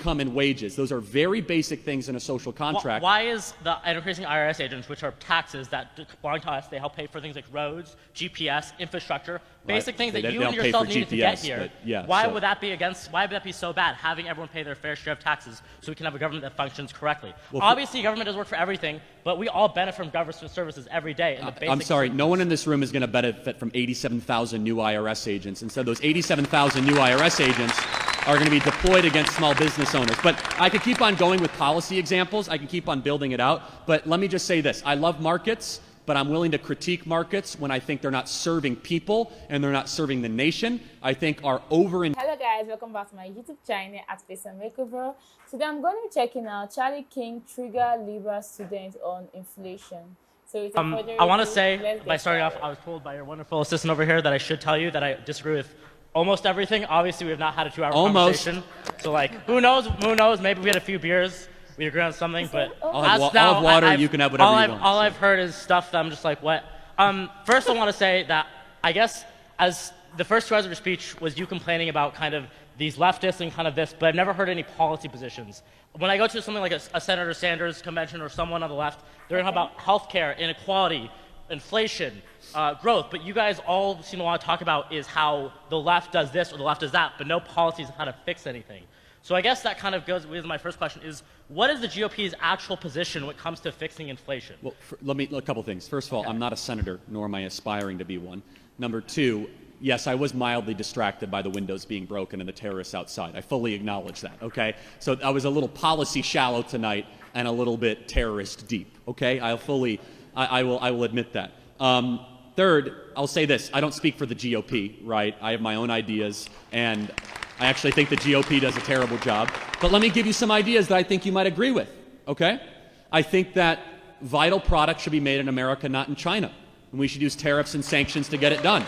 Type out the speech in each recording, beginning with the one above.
income and wages. Those are very basic things in a social contract. Why is the increasing IRS agents, which are taxes that belong to us, they help pay for things like roads, GPS, infrastructure, basic things that you and yourself needed to get here. Why would that be so bad, having everyone pay their fair share of taxes so we can have a government that functions correctly? Well, obviously, government doesn't work for everything, but we all benefit from government services every day. I'm sorry, no one in this room is going to benefit from 87,000 new IRS agents. Instead, those 87,000 new IRS agents are going to be deployed against small business owners. But I could keep on going with policy examples. I can keep on building it out. But let me just say this. I love markets, but I'm willing to critique markets when I think they're not serving people and they're not serving the nation. I think our Hello guys, welcome back to my YouTube channel at Face and Makeover. Today I'm going to be checking out Charlie Kirk trigger Libra students on inflation. So I want to say, by starting off, I was told by your wonderful assistant over here that I should tell you that I disagree with almost everything. Obviously, we have not had a 2-hour conversation. So, like, who knows? Maybe we had a few beers. We agree on something, but I'll have water. You can have whatever you want. All I've heard is stuff that I'm just like, what? First, I want to say that I guess as the first 2 hours of your speech was you complaining about kind of these leftists and kind of this, but I've never heard any policy positions. When I go to something like a Senator Sanders convention or someone on the left, they're going to talk about healthcare, inequality, inflation, growth, but you guys all seem to want to talk about is how the left does this or the left does that, but no policies on how to fix anything. So I guess that kind of goes with my first question is, what is the GOP's actual position when it comes to fixing inflation? Well, a couple things. First of all, I'm not a senator, nor am I aspiring to be one. Number two, yes, I was mildly distracted by the windows being broken and the terrorists outside. I fully acknowledge that, okay? So I was a little policy shallow tonight and a little bit terrorist deep, okay? I will admit that. Third, I'll say this. I don't speak for the GOP, right? I have my own ideas, and I actually think the GOP does a terrible job. But let me give you some ideas that I think you might agree with, okay? I think that vital products should be made in America, not in China. And we should use tariffs and sanctions to get it done.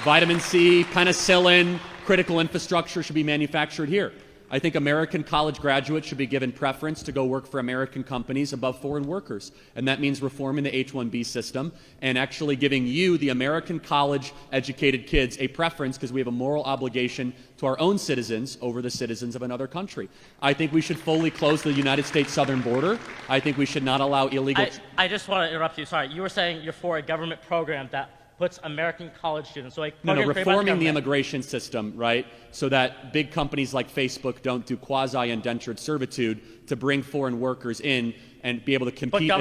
Vitamin C, penicillin, critical infrastructure should be manufactured here. I think American college graduates should be given preference to go work for American companies above foreign workers. And that means reforming the H-1B system and actually giving you, the American college-educated kids, a preference because we have a moral obligation to our own citizens over the citizens of another country. I think we should fully close the United States southern border. I think we should not allow illegal... I just want to interrupt you. Sorry. You were saying you're for a government program that puts American college students. So like reforming the immigration system, right? So that big companies like Facebook don't do quasi-indentured servitude to bring foreign workers in and be able to compete. But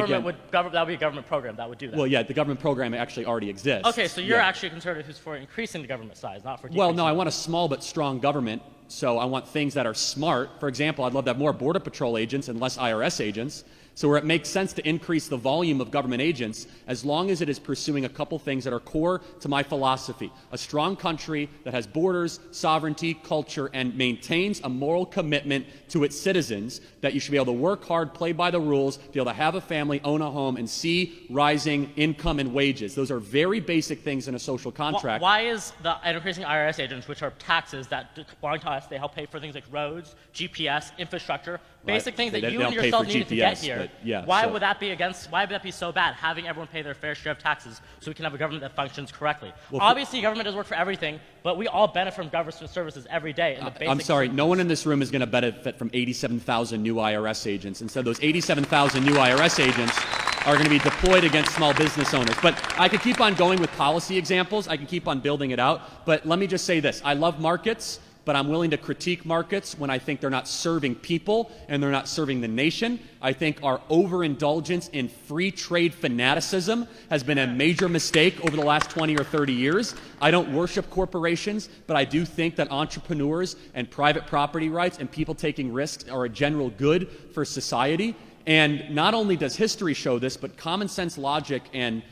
that would be a government program that would do that. Well, yeah, the government program actually already exists. Okay, so you're actually a conservative who's for increasing the government size, not for decreasing. Well, no, I want a small but strong government. So I want things that are smart. For example, I'd love to have more Border Patrol agents and less IRS agents. So where it makes sense to increase the volume of government agents as long as it is pursuing a couple things that are core to my philosophy. A strong country that has borders, sovereignty, culture, and maintains a moral commitment to its citizens, that you should be able to work hard, play by the rules, be able to have a family, own a home, and see rising income and wages. Those are very basic things in a social contract. Why is the increasing IRS agents, which are taxes that belong to us, they help pay for things like roads, GPS, infrastructure, basic things that you and yourself needed to get here? Why would that be so bad, having everyone pay their fair share of taxes so we can have a government that functions correctly? Obviously, government doesn't work for everything, but we all benefit from government services every day. I'm sorry, no one in this room is going to benefit from 87,000 new IRS agents. Instead, those 87,000 new IRS agents are going to be deployed against small business owners. But I could keep on going with policy examples. I can keep on building it out. But let me just say this. I love markets, but I'm willing to critique markets when I think they're not serving people and they're not serving the nation. I think our overindulgence in free trade fanaticism has been a major mistake over the last 20 or 30 years. I don't worship corporations, but I do think that entrepreneurs and private property rights and people taking risks are a general good for society. And not only does history show this, but common sense logic and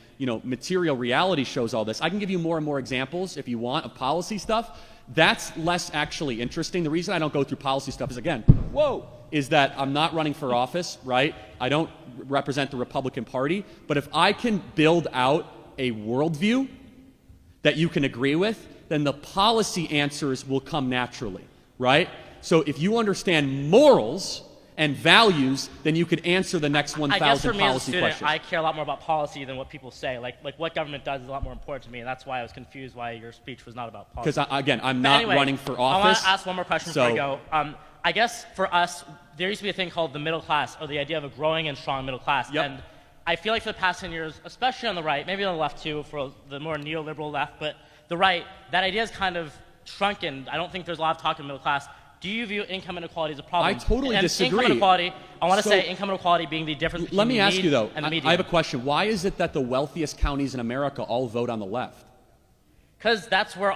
material reality shows all this. I can give you more and more examples if you want of policy stuff. That's less actually interesting. The reason I don't go through policy stuff is that I'm not running for office, right? I don't represent the Republican Party. But if I can build out a worldview that you can agree with, then the policy answers will come naturally, right? So if you understand morals and values, then you could answer the next 1,000 policy questions. I guess for me as a student, I care a lot more about policy than what people say. Like what government does is a lot more important to me, and that's why I was confused why your speech was not about policy. Because, again, I'm not running for office. I want to ask one more question before I go. I guess for us, there used to be a thing called the middle class, or the idea of a growing and strong middle class. Yep. And I feel like for the past 10 years, especially on the right, maybe on the left too, for the more neoliberal left, but the right, that idea is kind of shrunken. I don't think there's a lot of talk of middle class. Do you view income inequality as a problem? I totally and disagree. Income inequality, I want to So- say income inequality being the difference between Let me the ask need you, though, and the median. I have a question. Why is it that the wealthiest counties in America all vote on the left? Because that's where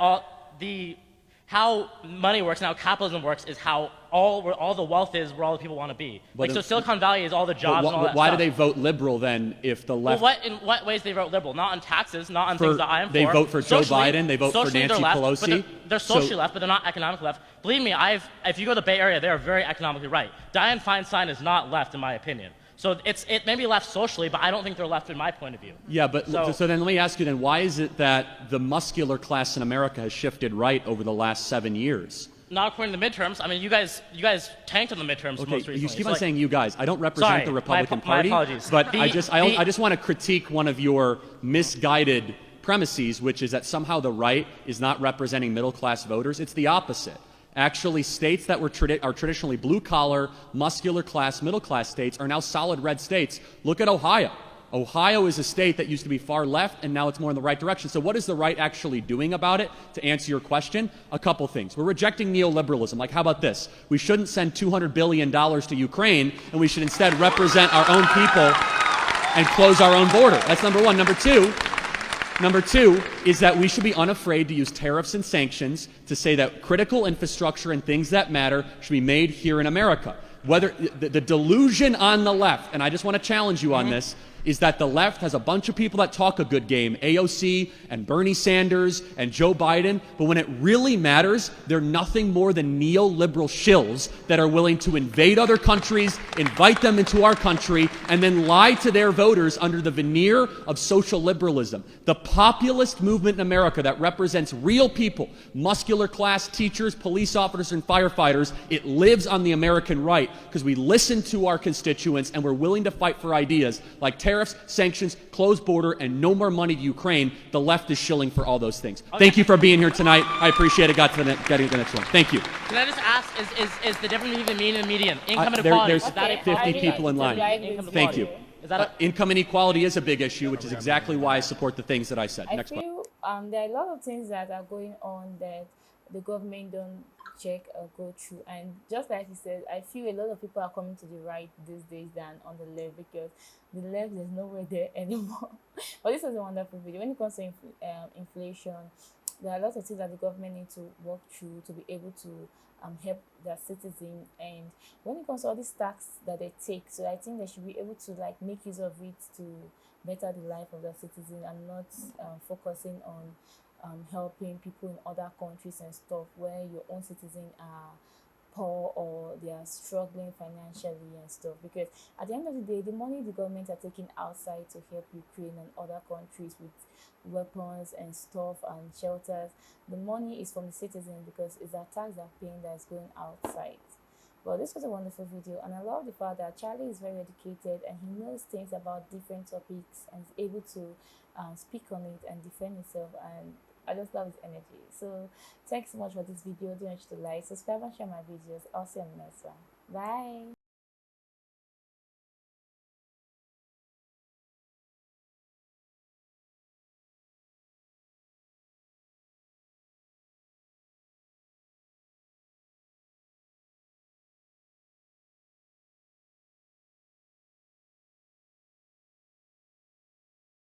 how money works and how capitalism works is how where all the wealth is, where all the people want to be. But So Silicon Valley is all the jobs and all that why stuff. do they vote liberal then if the left... Well, in what ways they vote liberal? Not on taxes, not on For- things that I am for. they vote for Joe Socially- Biden, they vote for socially Nancy they're left, Pelosi. But they're socially left, but they're not economically left. Believe me, if you go to the Bay Area, they are very economically right. Dianne Feinstein is not left, in my opinion. So it may be left socially, but I don't think they're left in my point of view. Yeah, but So then let me ask you then, why is it that the muscular class in America has shifted right over the last 7 years? Not according to the midterms. I mean, you guys tanked on the midterms Okay, most recently. you keep It's on like- saying you guys. I don't represent Sorry, the my Republican Party, apologies. but I The- just want to critique one of your misguided premises, which is that somehow the right is not representing middle-class voters. It's the opposite. Actually, states that are traditionally blue-collar, muscular class, middle-class states are now solid red states. Look at Ohio. Ohio is a state that used to be far left, and now it's more in the right direction. So what is the right actually doing about it? To answer your question, a couple things. We're rejecting neoliberalism. Like, how about this? We shouldn't send $200 billion to Ukraine, and we should instead represent our own people and close our own border. That's number one. Number two is that we should be unafraid to use tariffs and sanctions to say that critical infrastructure and things that matter should be made here in America. Whether the delusion on the left, and I just want to challenge you on this, is that the left has a bunch of people that talk a good game, AOC and Bernie Sanders and Joe Biden, but when it really matters, they're nothing more than neoliberal shills that are willing to invade other countries, invite them into our country, and then lie to their voters under the veneer of social liberalism. The populist movement in America that represents real people, muscular class teachers, police officers, and firefighters, it lives on the American right because we listen to our constituents and we're willing to fight for ideas like tariffs, sanctions, closed border, and no more money to Ukraine. The left is shilling for all those things. Okay. Thank you for being here tonight. I appreciate it. Getting to the next one. Thank you. Can I just ask, is the difference between the mean and the median? Income There- inequality, there's is that a 50 problem? people in line. Income Thank inequality. you. Is that Income inequality is a big issue, which is exactly why I support the things that I said. I Next one. feel there are a lot of things that are going on that the government don't check or go through, and just like he said, I feel a lot of people are coming to the right these days than on the left, because the left is nowhere there anymore. But this is a wonderful video. When it comes to inflation, there are lots of things that the government needs to work through to be able to help their citizen. And when it comes to all these tax that they take, so I think they should be able to like make use of it to better the life of their citizen, and not focusing on helping people in other countries and stuff where your own citizens are poor or they are struggling financially and stuff. Because at the end of the day, the money the government are taking outside to help Ukraine and other countries with weapons and stuff and shelters, the money is from the citizens, because it's a tax they're paying that is going outside. Well, this was a wonderful video, and I love the fact that Charlie is very educated and he knows things about different topics and is able to speak on it and defend himself, and I just love his energy. So thanks so much for this video. Don't forget to like, subscribe, and share my videos. I'll see you on the next one. Bye.